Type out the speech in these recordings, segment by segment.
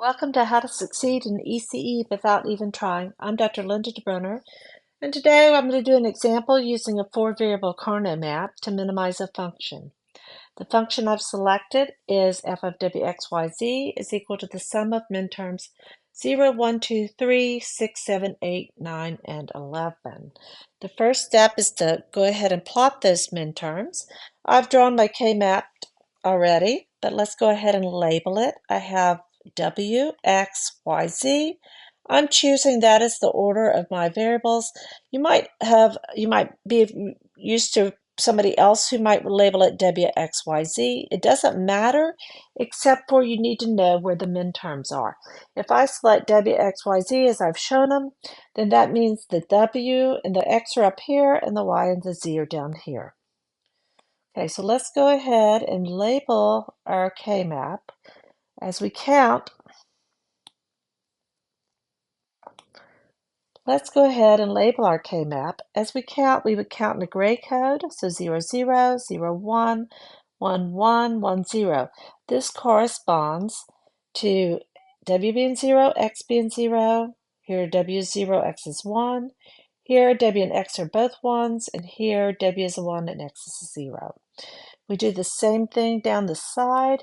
Welcome to How to Succeed in ECE Without Even Trying. I'm Dr. Linda DeBruner, and today I'm going to do an example using a four-variable Karnaugh map to minimize a function. The function I've selected is f of wxyz is equal to the sum of minterms 0, 1, 2, 3, 6, 7, 8, 9, and 11. The first step is to go ahead and plot those minterms. I've drawn my K-map already, but let's go ahead and label it. I have W, X, Y, Z. I'm choosing that as the order of my variables. You might be used to somebody else who might label it W, X, Y, Z. It doesn't matter, except for you need to know where the minterms are. If I select W, X, Y, Z as I've shown them, then that means the W and the X are up here and the Y and the Z are down here. Okay, so let's go ahead and label our K-map. As we count, let's go ahead and label our K-map. As we count, we would count in the gray code, so 0, 0, 0, 1, 1, 1, 1, 0. This corresponds to W being 0, X being 0. Here W is 0, X is 1. Here W and X are both 1s, and here W is a 1 and X is a 0. We do the same thing down the side.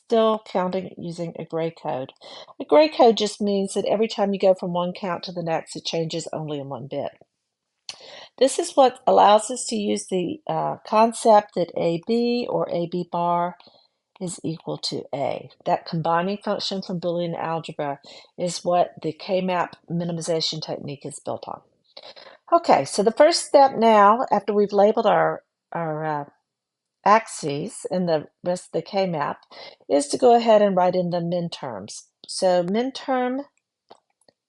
Still counting using a gray code. A gray code just means that every time you go from one count to the next, it changes only in one bit. This is what allows us to use the concept that AB or AB bar is equal to A. That combining function from Boolean algebra is what the K-map minimization technique is built on. Okay, so the first step now, after we've labeled our axes in the rest of the K-map, is to go ahead and write in the minterms. So minterm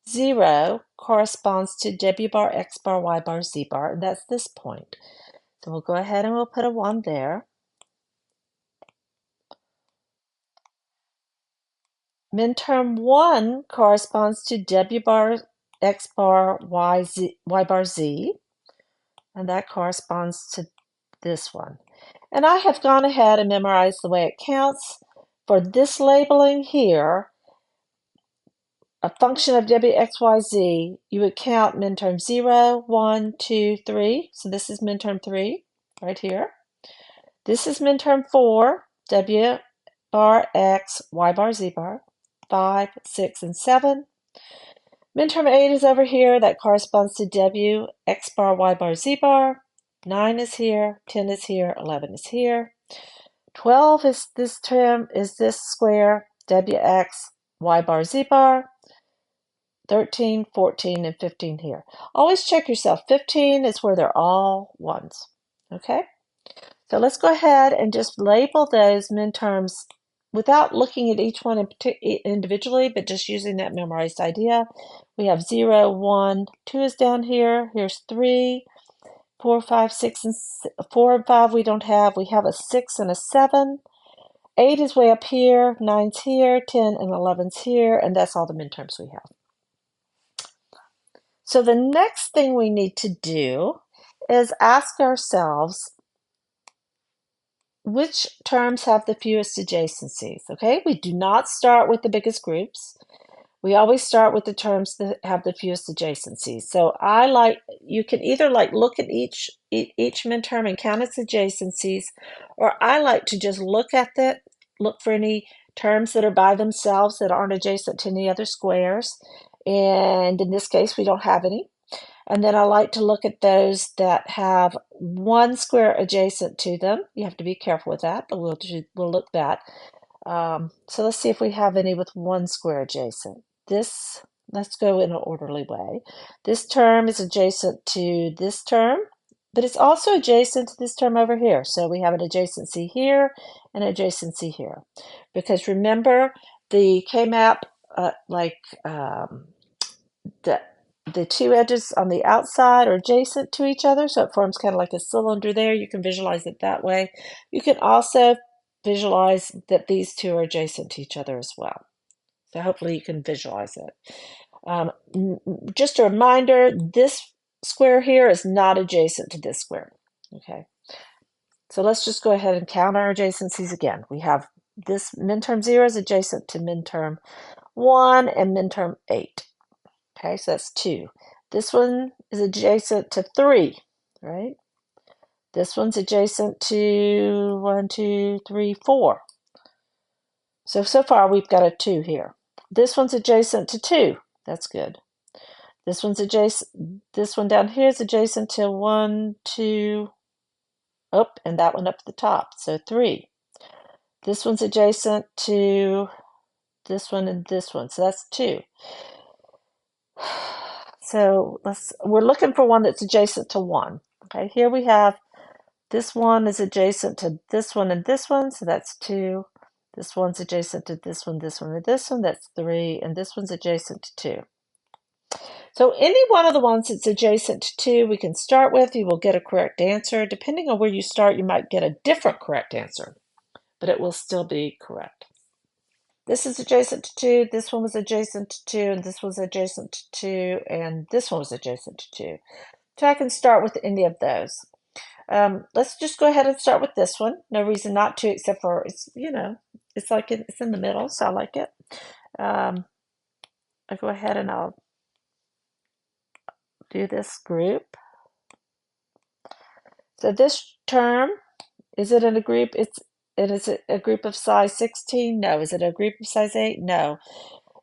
0 corresponds to W bar, X bar, Y bar, Z bar, and that's this point. So we'll go ahead and we'll put a 1 there. Minterm 1 corresponds to W bar, X bar, Y bar, Z, and that corresponds to this one. And I have gone ahead and memorized the way it counts. For this labeling here, a function of W, X, Y, Z, you would count minterm 0, 1, 2, 3. So this is minterm 3 right here. This is minterm 4, W bar, X, Y bar, Z bar, 5, 6, and 7. Minterm 8 is over here. That corresponds to W, X bar, Y bar, Z bar. 9 is here, 10 is here, 11 is here. 12 is this term, is this square, WX, Y bar, Z bar. 13, 14, and 15 here. Always check yourself. 15 is where they're all ones. Okay? So let's go ahead and just label those minterms without looking at each one individually, but just using that memorized idea. We have 0, 1, 2 is down here. Here's 3, 4, 5, 6, and 4 and 5 we don't have. We have a 6 and a 7. 8 is way up here, 9's here, 10 and 11's here, and that's all the minterms we have. So the next thing we need to do is ask ourselves which terms have the fewest adjacencies, okay? We do not start with the biggest groups. We always start with the terms that have the fewest adjacencies. So you can either look at each minterm and count its adjacencies, or I like to just look for any terms that are by themselves that aren't adjacent to any other squares. And in this case, we don't have any. And then I like to look at those that have one square adjacent to them. You have to be careful with that, but we'll look at that. So let's see if we have any with one square adjacent. Let's go in an orderly way. This term is adjacent to this term, but it's also adjacent to this term over here. So we have an adjacency here and an adjacency here. Because remember, the K-map, the two edges on the outside are adjacent to each other, so it forms kind of like a cylinder there. You can visualize it that way. You can also visualize that these two are adjacent to each other as well. So hopefully you can visualize it. Just a reminder, this square here is not adjacent to this square. Okay, so let's just go ahead and count our adjacencies again. We have this minterm 0 is adjacent to minterm 1 and minterm 8. Okay, so that's 2. This one is adjacent to 3, right? This one's adjacent to 1, 2, 3, 4. So far we've got a 2 here. This one's adjacent to 2. That's good. This one's adjacent. This one down here is adjacent to 1, 2, and that one up at the top. So 3. This one's adjacent to this one and this one. So that's 2. So we're looking for one that's adjacent to 1. Okay, here we have this one is adjacent to this one and this one, so that's 2. This one's adjacent to this one, and this one, that's 3, and this one's adjacent to 2. So any one of the ones that's adjacent to 2 we can start with, you will get a correct answer. Depending on where you start, you might get a different correct answer, but it will still be correct. This is adjacent to 2, this one was adjacent to 2, and this was adjacent to 2, and this one was adjacent to 2. So I can start with any of those. Let's just go ahead and start with this one. No reason not to, except for it's, it's like it's in the middle, so I like it. I'll go ahead and I'll do this group. So this term, is it in a group? Is it a group of size 16? No. Is it a group of size 8? No.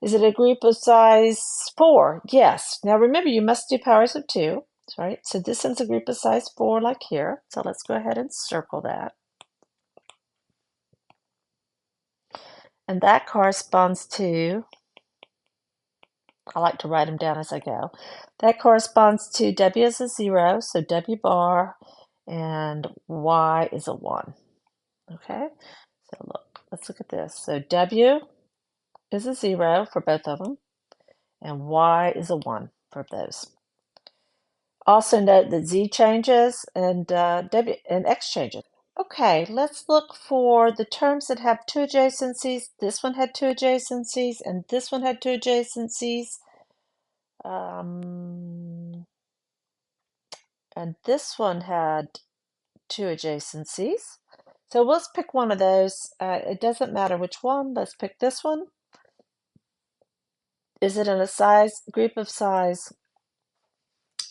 Is it a group of size 4? Yes. Now remember, you must do powers of 2, right? So this is a group of size 4 like here. So let's go ahead and circle that. And that corresponds to, I like to write them down as I go. That corresponds to W is a 0, so W bar, and Y is a 1. Okay, so let's look at this. So W is a 0 for both of them, and Y is a 1 for those. Also note that Z changes and W and X changes. Okay, let's look for the terms that have 2 adjacencies. This one had 2 adjacencies, and this one had 2 adjacencies. And this one had 2 adjacencies. So let's pick one of those. It doesn't matter which one. Let's pick this one. Is it in a group of size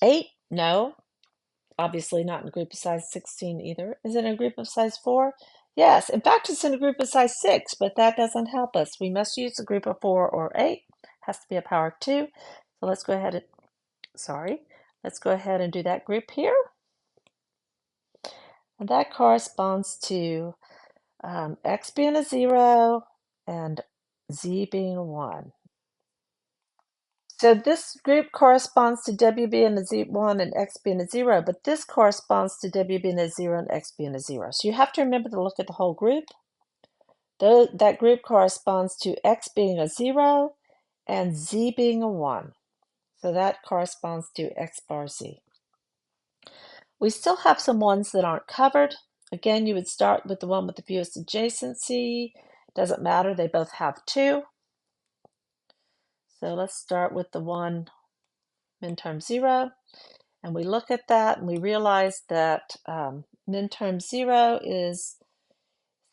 8? No. Obviously not in a group of size 16 either. Is it in a group of size 4? Yes. In fact, it's in a group of size 6, but that doesn't help us. We must use a group of 4 or 8. It has to be a power of 2. So let's go ahead and, let's go ahead and do that group here. And that corresponds to X being a 0 and Z being a 1. So this group corresponds to W being a 1 and X being a 0, but this corresponds to W being a 0 and X being a 0. So you have to remember to look at the whole group. That group corresponds to X being a 0 and Z being a 1. So that corresponds to X bar Z. We still have some ones that aren't covered. Again, you would start with the one with the fewest adjacency. Doesn't matter, they both have 2. So let's start with the one minterm 0. And we look at that and we realize that minterm 0 is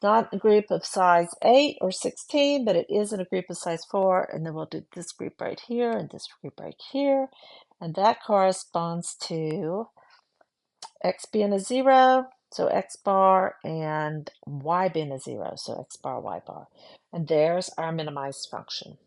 not a group of size 8 or 16, but it is in a group of size 4. And then we'll do this group right here and this group right here. And that corresponds to X being a 0, so X bar, and Y being a 0, so X bar, Y bar. And there's our minimized function.